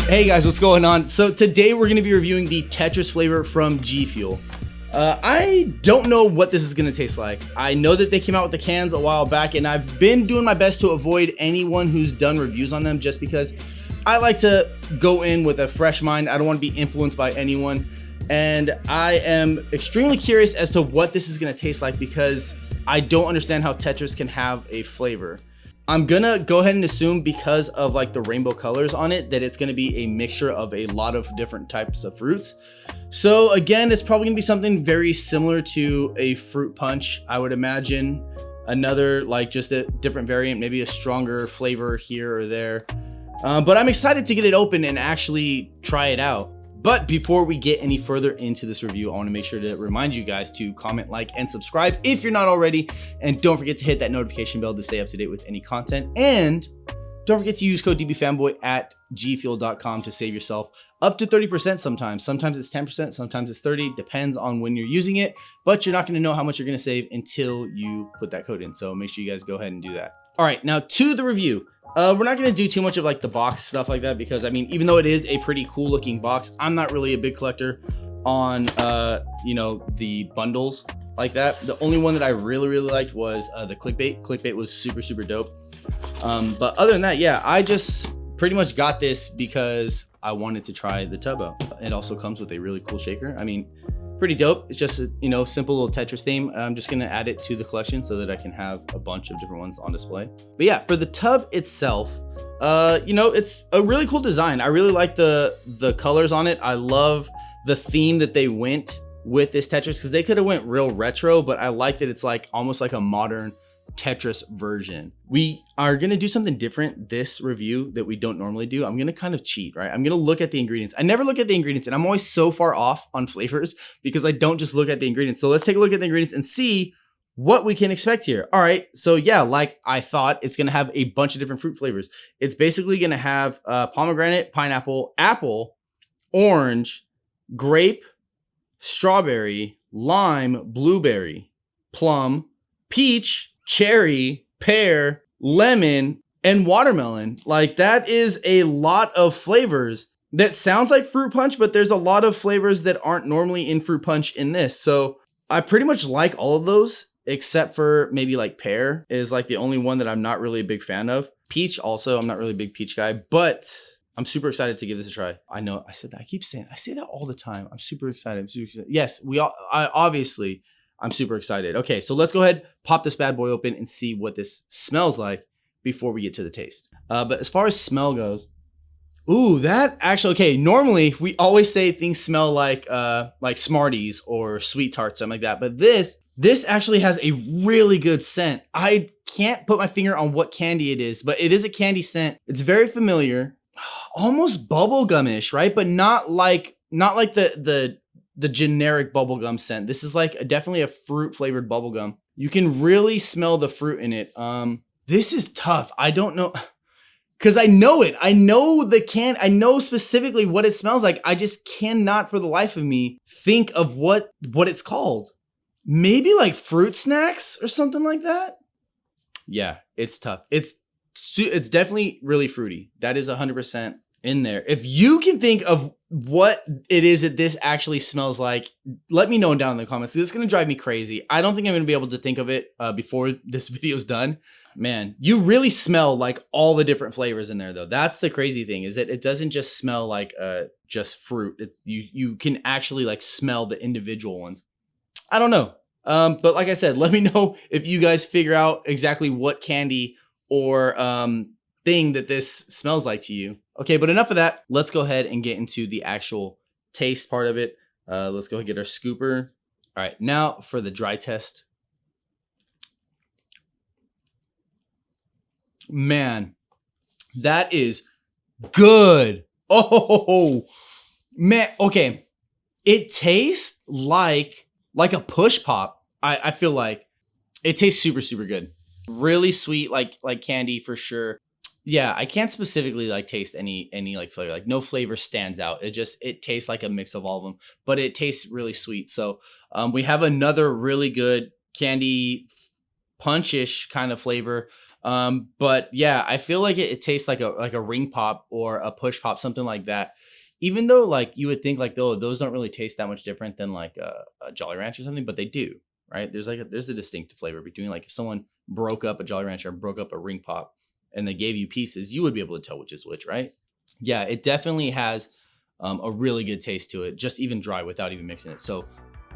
Hey guys, what's going on? So today we're going to be reviewing the Tetris flavor from GFuel. I don't know what this is going to taste like. I know that they came out with the cans a while back, and I've been doing my best to avoid anyone who's done reviews on them just because I like to go in with a fresh mind. I don't want to be influenced by anyone, and I am extremely curious as to what this is going to taste like because I don't understand how Tetris can have a flavor. I'm gonna go ahead and assume because of like the rainbow colors on it that it's gonna be a mixture of a lot of different types of fruits. So again, it's probably gonna be something very similar to a fruit punch, I would imagine. Another like just a different variant, maybe a stronger flavor here or there. But I'm excited to get it open and actually try it out. But before we get any further into this review, I want to make sure to remind you guys to comment, like, and subscribe if you're not already. And don't forget to hit that notification bell to stay up to date with any content. And don't forget to use code DBFanboy at gfuel.com to save yourself up to 30% sometimes. Sometimes it's 10%, sometimes it's 30%, depends on when you're using it. But you're not going to know how much you're going to save until you put that code in. So make sure you guys go ahead and do that. All right, now to the review. We're not going to do too much of like the box stuff like that because I mean, even though it is a pretty cool looking box, I'm not really a big collector on, you know, the bundles like that. The only one that I really liked was the clickbait. Clickbait was super dope. But other than that, yeah, I just pretty much got this because I wanted to try the tub out. It also comes with a really cool shaker. I mean, pretty dope. It's just a, you know, simple little Tetris theme. I'm just gonna add it to the collection so that I can have a bunch of different ones on display. But yeah, for the tub itself, you know, it's a really cool design. I really like the colors on it. I love the theme that they went with this Tetris because they could have went real retro, but I like that it's like almost like a modern Tetris version. We are going to do something different this review that we don't normally do. I'm going to kind of cheat, right? I'm going to look at the ingredients. I never look at the ingredients and I'm always so far off on flavors because I don't just look at the ingredients. So let's take a look at the ingredients and see what we can expect here. All right. So yeah, like I thought, it's going to have a bunch of different fruit flavors. It's basically going to have pomegranate, pineapple, apple, orange, grape, strawberry, lime, blueberry, plum, peach, cherry, pear, lemon, and watermelon. Like that is a lot of flavors. That sounds like fruit punch, but there's a lot of flavors that aren't normally in fruit punch in this. So I pretty much like all of those except for maybe like pear is like the only one that I'm not really a big fan of. Peach also, I'm not really a big peach guy, but I'm super excited to give this a try. I know I said that. I say that all the time. I'm super excited. Yes, obviously I'm super excited. Okay, so let's go ahead, pop this bad boy open and see what this smells like before we get to the taste. But as far as smell goes, ooh, that actually, okay, normally we always say things smell like Smarties or Sweet Tarts, something like that. But this actually has a really good scent. I can't put my finger on what candy it is, but it is a candy scent. It's very familiar, almost bubblegum-ish, right? But not like the generic bubblegum scent. This is like definitely a fruit flavored bubblegum. You can really smell the fruit in it. This is tough. I don't know, because I know it. I know I know specifically what it smells like. I just cannot for the life of me think of what it's called. Maybe like fruit snacks or something like that. Yeah, it's tough. It's definitely really fruity. That is 100% in there. If you can think of what it is that this actually smells like, let me know down in the comments. This is going to drive me crazy. I don't think I'm going to be able to think of it before this video is done. Man, you really smell like all the different flavors in there though. That's the crazy thing, is that it doesn't just smell like just fruit. You can actually like smell the individual ones. I don't know. But like I said, let me know if you guys figure out exactly what candy or thing that this smells like to you. Okay, but enough of that. Let's go ahead and get into the actual taste part of it. Let's go get our scooper. All right, now for the dry test. Man, that is good. Oh, man. Okay, it tastes like a push pop. I feel like it tastes super good. Really sweet, like candy for sure. Yeah, I can't specifically like taste any like flavor. Like no flavor stands out. It tastes like a mix of all of them, but it tastes really sweet. So we have another really good candy punch-ish kind of flavor. But yeah, I feel like it tastes like a ring pop or a push pop, something like that. Even though like you would think like, oh, those don't really taste that much different than like a Jolly Rancher or something, but they do, right? There's a distinct flavor between, like, if someone broke up a Jolly Rancher and broke up a ring pop and they gave you pieces, you would be able to tell which is which, right? Yeah, it definitely has a really good taste to it, just even dry without even mixing it. So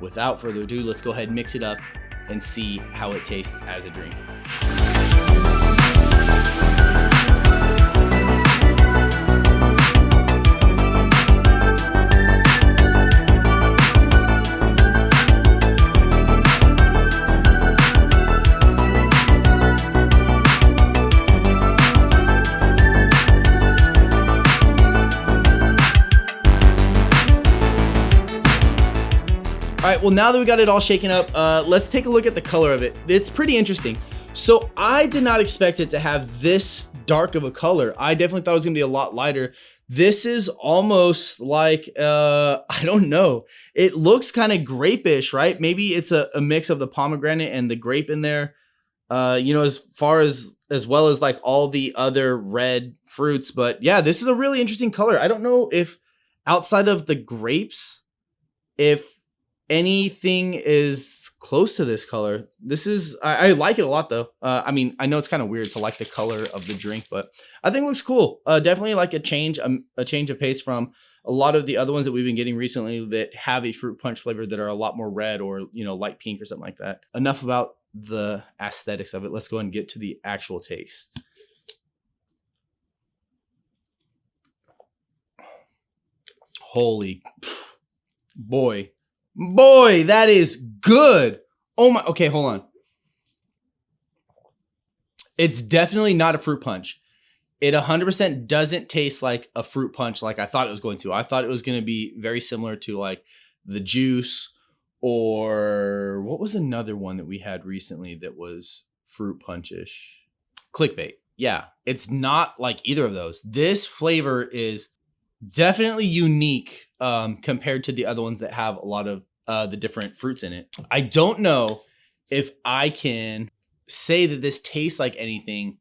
without further ado, let's go ahead and mix it up and see how it tastes as a drink. All right, well, now that we got it all shaken up, let's take a look at the color of it. It's pretty interesting. So I did not expect it to have this dark of a color. I definitely thought it was gonna be a lot lighter. This is almost like, I don't know. It looks kind of grape-ish, right? Maybe it's a mix of the pomegranate and the grape in there. As well as like all the other red fruits. But yeah, this is a really interesting color. I don't know if outside of the grapes, if anything is close to this color. I like it a lot though. I mean, I know it's kind of weird to like the color of the drink, but I think it looks cool. Definitely like a change of pace from a lot of the other ones that we've been getting recently that have a fruit punch flavor that are a lot more red or, light pink or something like that. Enough about the aesthetics of it. Let's go ahead and get to the actual taste. Holy boy, that is good. Oh my, okay, hold on. It's definitely not a fruit punch. It 100% doesn't taste like a fruit punch like I thought it was going to. I thought it was going to be very similar to like the juice, or what was another one that we had recently that was fruit punchish? Clickbait. Yeah, it's not like either of those. This flavor is definitely unique compared to the other ones that have a lot of the different fruits in it. I don't know if I can say that this tastes like anything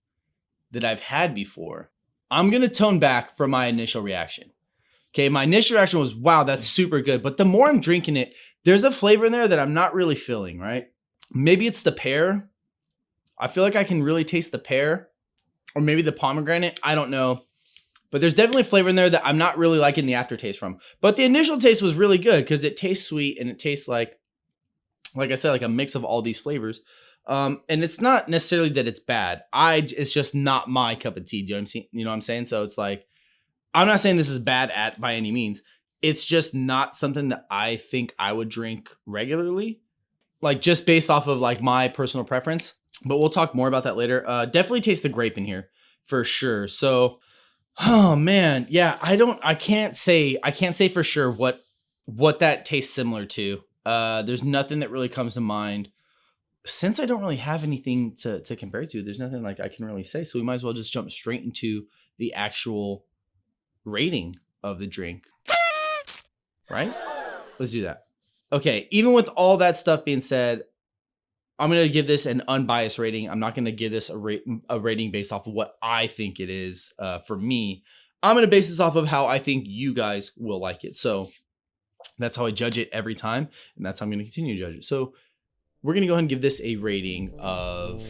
that I've had before. I'm going to tone back from my initial reaction. Okay, my initial reaction was, wow, that's super good. But the more I'm drinking it, there's a flavor in there that I'm not really feeling, right? Maybe it's the pear. I feel like I can really taste the pear, or maybe the pomegranate. I don't know. But there's definitely a flavor in there that I'm not really liking the aftertaste from. But the initial taste was really good because it tastes sweet and it tastes like I said, like a mix of all these flavors. And it's not necessarily that it's bad. It's just not my cup of tea. Do you know what I'm saying? So it's like, I'm not saying this is bad by any means. It's just not something that I think I would drink regularly, like just based off of like my personal preference. But we'll talk more about that later. Definitely taste the grape in here for sure. So, oh man, yeah, I can't say for sure what that tastes similar to. There's nothing that really comes to mind. Since I don't really have anything to compare to, there's nothing like I can really say. So we might as well just jump straight into the actual rating of the drink. Right? Let's do that. Okay, even with all that stuff being said, I'm going to give this an unbiased rating. I'm not going to give this a rating based off of what I think it is for me. I'm going to base this off of how I think you guys will like it. So that's how I judge it every time, and that's how I'm going to continue to judge it. So we're going to go ahead and give this a rating of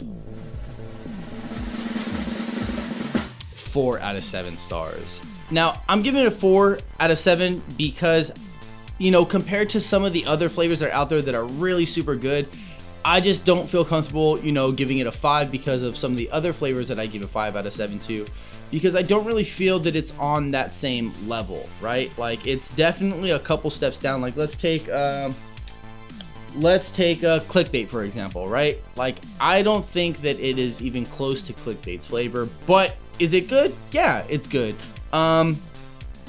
4 out of 7 stars. Now, I'm giving it a 4 out of 7 because, compared to some of the other flavors that are out there that are really super good, I just don't feel comfortable, giving it a 5 because of some of the other flavors that I give a 5 out of 7 to, because I don't really feel that it's on that same level, right? Like, it's definitely a couple steps down. Like, let's take Clickbait, for example, right? Like, I don't think that it is even close to Clickbait's flavor, but is it good? Yeah, it's good. And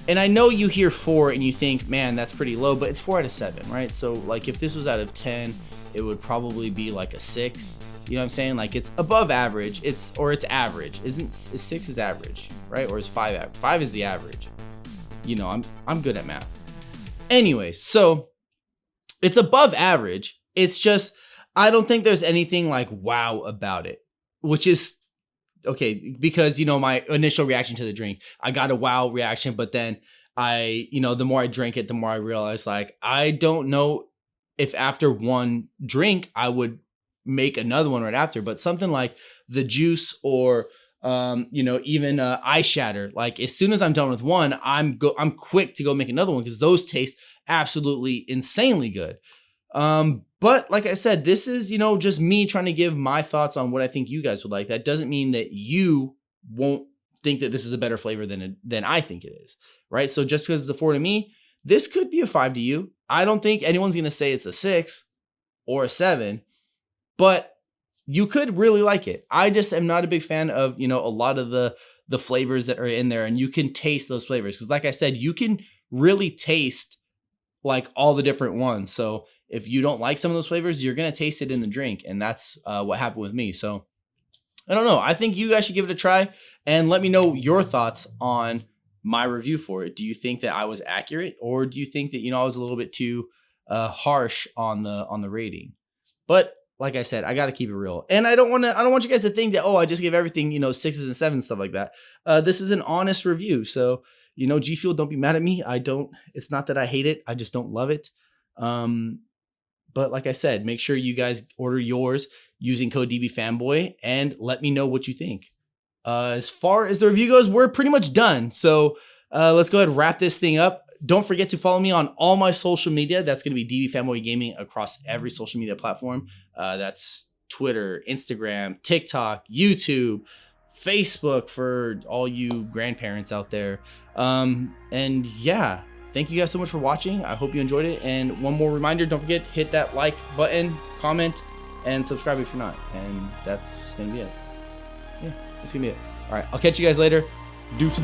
I know you hear 4 and you think, man, that's pretty low, but it's 4 out of 7, right? So, like, if this was out of 10, it would probably be like a 6. You know what I'm saying? Like, it's above average. It's average. 6 is average, right? Or is 5 average? 5 is the average. I'm good at math. Anyway, so it's above average. It's just, I don't think there's anything like wow about it, which is okay, because, you know, my initial reaction to the drink, I got a wow reaction, but then the more I drank it, the more I realized, like, I don't know if after one drink I would make another one right after, but something like the juice or even ice shatter, like as soon as I'm done with one, I'm quick to go make another one because those taste absolutely insanely good. But like I said, this is, just me trying to give my thoughts on what I think you guys would like. That doesn't mean that you won't think that this is a better flavor than I think it is, right? So just because it's a 4 to me, this could be a 5 to you. I don't think anyone's going to say it's a 6 or a 7, but you could really like it. I just am not a big fan of, a lot of the flavors that are in there, and you can taste those flavors. Because like I said, you can really taste like all the different ones. So if you don't like some of those flavors, you're going to taste it in the drink. And that's what happened with me. So I don't know. I think you guys should give it a try and let me know your thoughts on my review for it. Do you think that I was accurate, or do you think that, I was a little bit too harsh on the rating? But like I said, I got to keep it real. And I don't want you guys to think that, I just give everything, 6s and 7s, stuff like that. This is an honest review. So, GFuel, don't be mad at me. It's not that I hate it. I just don't love it. But like I said, make sure you guys order yours using code DBFanboy and let me know what you think. As far as the review goes, we're pretty much done. So let's go ahead and wrap this thing up. Don't forget to follow me on all my social media. That's going to be DB Fanboy Gaming across every social media platform. That's Twitter, Instagram, TikTok, YouTube, Facebook for all you grandparents out there. And yeah, thank you guys so much for watching. I hope you enjoyed it. And one more reminder, don't forget, hit that like button, comment, and subscribe if you're not. And that's going to be it. Yeah, that's going to be it. All right, I'll catch you guys later. Deuces.